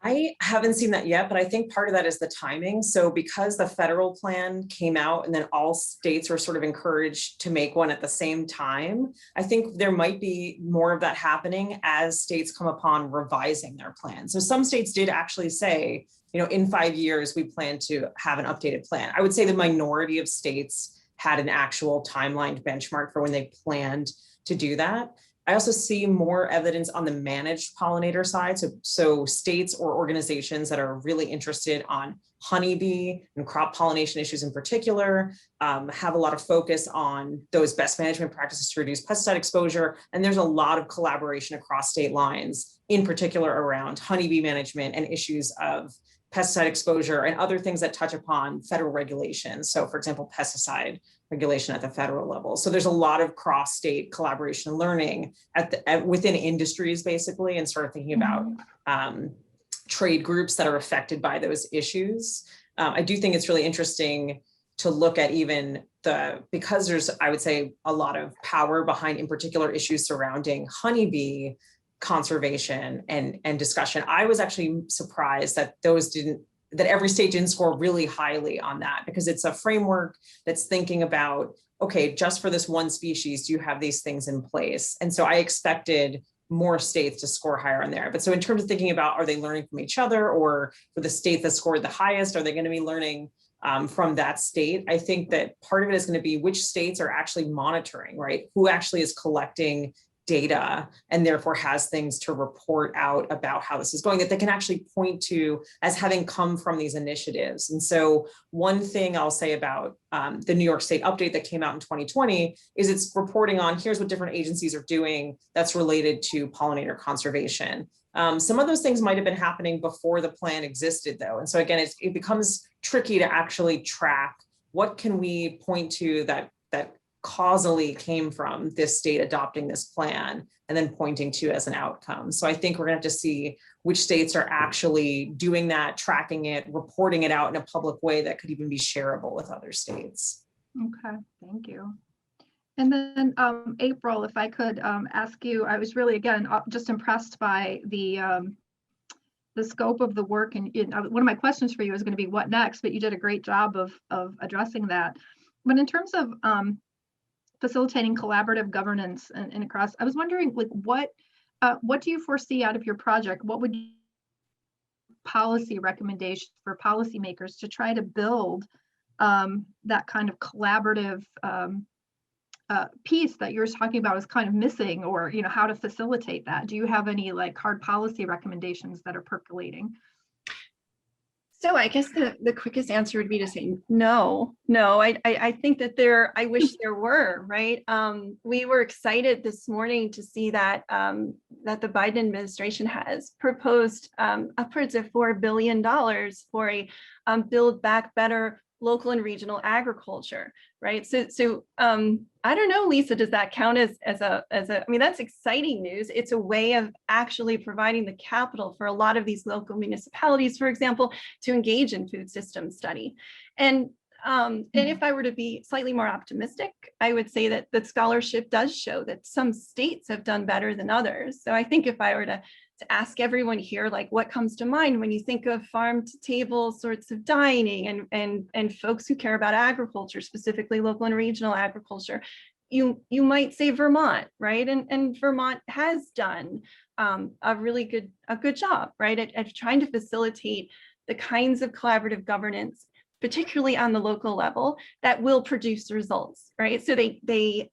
I haven't seen that yet, but I think part of that is the timing. So because the federal plan came out and then all states were sort of encouraged to make one at the same time, I think there might be more of that happening as states come upon revising their plan. So some states did actually say, in 5 years, we plan to have an updated plan. I would say the minority of states had an actual timeline benchmark for when they planned to do that. I also see more evidence on the managed pollinator side. So states or organizations that are really interested on honeybee and crop pollination issues in particular have a lot of focus on those best management practices to reduce pesticide exposure. And there's a lot of collaboration across state lines, in particular around honeybee management and issues of pesticide exposure and other things that touch upon federal regulations. So for example, pesticide regulation at the federal level. So there's a lot of cross-state collaboration and learning within industries, basically, and sort of thinking about trade groups that are affected by those issues. I do think it's really interesting to look at even because there's, I would say, a lot of power behind, in particular, issues surrounding honeybee conservation and discussion. I was actually surprised that that every state didn't score really highly on that, because it's a framework that's thinking about, okay, just for this one species, do you have these things in place? And so I expected more states to score higher on there. But so in terms of thinking about, are they learning from each other, or for the state that scored the highest, are they going to be learning from that state? I think that part of it is going to be which states are actually monitoring, right? Who actually is collecting data and therefore has things to report out about how this is going, that they can actually point to as having come from these initiatives. And so one thing I'll say about the New York State update that came out in 2020 is it's reporting on, here's what different agencies are doing that's related to pollinator conservation. Some of those things might have been happening before the plan existed, though. And so again, it becomes tricky to actually track what can we point to that causally came from this state adopting this plan and then pointing to as an outcome. So I think we're going to have to see which states are actually doing that, tracking it, reporting it out in a public way that could even be shareable with other states. Okay, thank you. And then April, if I could ask you, I was really, again, just impressed by the scope of the work. And one of my questions for you is going to be what next, but you did a great job of addressing that. But in terms of facilitating collaborative governance and across, I was wondering, like, what do you foresee out of your project? What would policy recommendations for policymakers to try to build that kind of collaborative piece that you're talking about is kind of missing, or how to facilitate that? Do you have any like hard policy recommendations that are percolating? So I guess the quickest answer would be to say no. I think that I wish there were, right? We were excited this morning to see that that the Biden administration has proposed upwards of $4 billion for a Build Back Better local and regional agriculture, right? So I don't know, Lisa, does that count as a, I mean, that's exciting news. It's a way of actually providing the capital for a lot of these local municipalities, for example, to engage in food system study. And if I were to be slightly more optimistic, I would say that the scholarship does show that some states have done better than others. So I think if I were to ask everyone here, like, what comes to mind when you think of farm to table sorts of dining and folks who care about agriculture, specifically local and regional agriculture, you might say Vermont, right? And Vermont has done a really good job, right, at trying to facilitate the kinds of collaborative governance, particularly on the local level, that will produce results, right? So they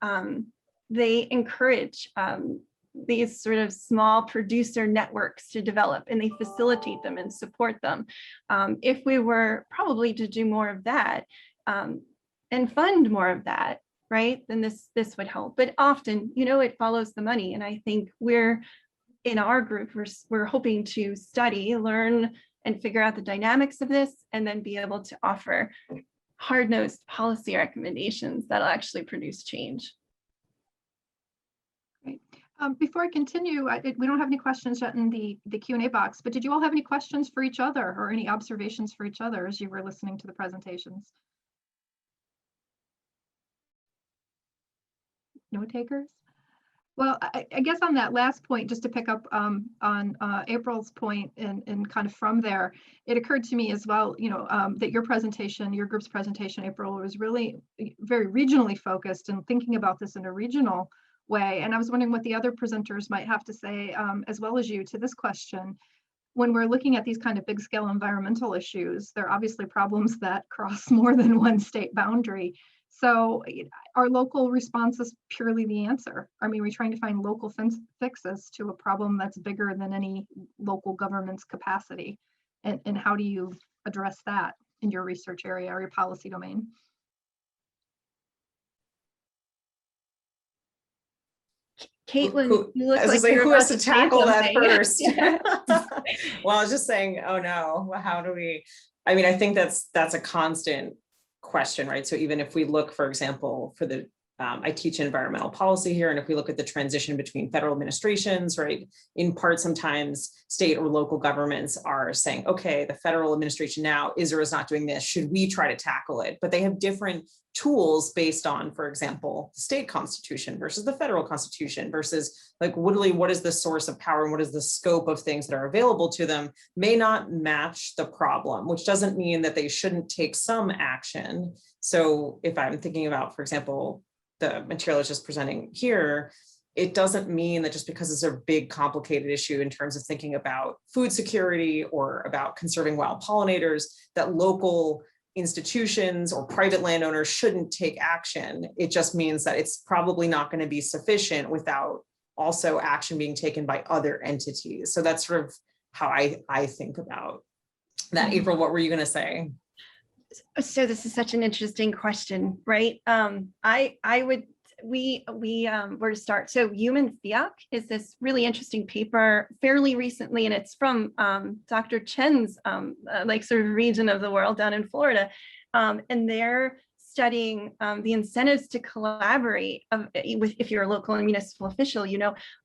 encourage these sort of small producer networks to develop, and they facilitate them and support them. If we were probably to do more of that and fund more of that, right, then this would help. But often, it follows the money. And I think we're in our group, we're hoping to study, learn, and figure out the dynamics of this, and then be able to offer hard-nosed policy recommendations that'll actually produce change. Great. Before I continue, we don't have any questions yet in the Q&A box, but did you all have any questions for each other or any observations for each other as you were listening to the presentations? No takers? Well, I guess on that last point, just to pick up on April's point and kind of from there, it occurred to me as well, that your presentation, your group's presentation, April, was really very regionally focused and thinking about this in a regional way. And I was wondering what the other presenters might have to say, as well as you, to this question. When we're looking at these kind of big scale environmental issues, there are obviously problems that cross more than one state boundary. So are local responses purely the answer? I mean, we're trying to find local fixes to a problem that's bigger than any local government's capacity. And how do you address that in your research area or your policy domain? Kaitlin, you look like who has to say tackle that something. first? Yeah. Well, I was just saying, oh no, how do we, I mean, I think that's a constant question, right? So even if we look, for example, for the, I teach environmental policy here, and if we look at the transition between federal administrations, right, in part, sometimes state or local governments are saying, okay, the federal administration now is or is not doing this, should we try to tackle it? But they have different tools based on, for example, the state constitution versus the federal constitution versus like what is the source of power and what is the scope of things that are available to them may not match the problem, which doesn't mean that they shouldn't take some action. So if I'm thinking about, for example, the material I was just presenting here, it doesn't mean that just because it's a big complicated issue in terms of thinking about food security or about conserving wild pollinators, that local institutions or private landowners shouldn't take action. It just means that it's probably not going to be sufficient without also action being taken by other entities. So that's sort of how I think about that. April, what were you going to say? So this is such an interesting question, right? We were to start. So Human Fiat is this really interesting paper fairly recently, and it's from Dr. Chen's like sort of region of the world down in Florida. And they're studying the incentives to collaborate if you're a local and municipal official,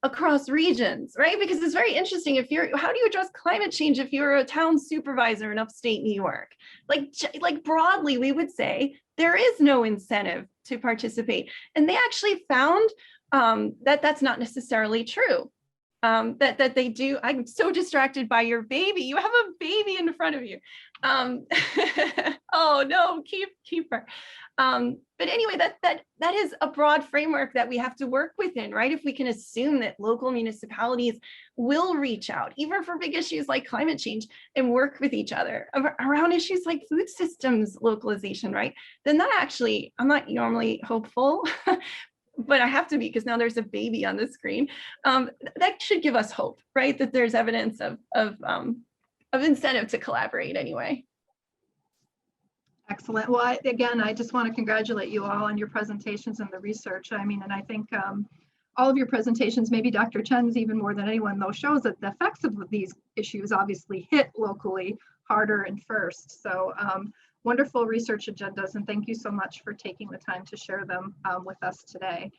across regions, right? Because it's very interesting. How do you address climate change if you're a town supervisor in upstate New York? Like broadly, we would say there is no incentive to participate. And they actually found that that's not necessarily true. That they do. I'm so distracted by your baby. You have a baby in front of you. Oh no, keep her. But anyway, that is a broad framework that we have to work within, right? If we can assume that local municipalities will reach out, even for big issues like climate change, and work with each other around issues like food systems localization, right? Then that actually, I'm not normally hopeful, but I have to be because now there's a baby on the screen. That should give us hope, right? That there's evidence of incentive to collaborate anyway. Excellent. Well, I just want to congratulate you all on your presentations and the research. I mean, and I think all of your presentations, maybe Dr. Chen's even more than anyone, though, shows that the effects of these issues obviously hit locally harder and first. So wonderful research agendas, and thank you so much for taking the time to share them with us today.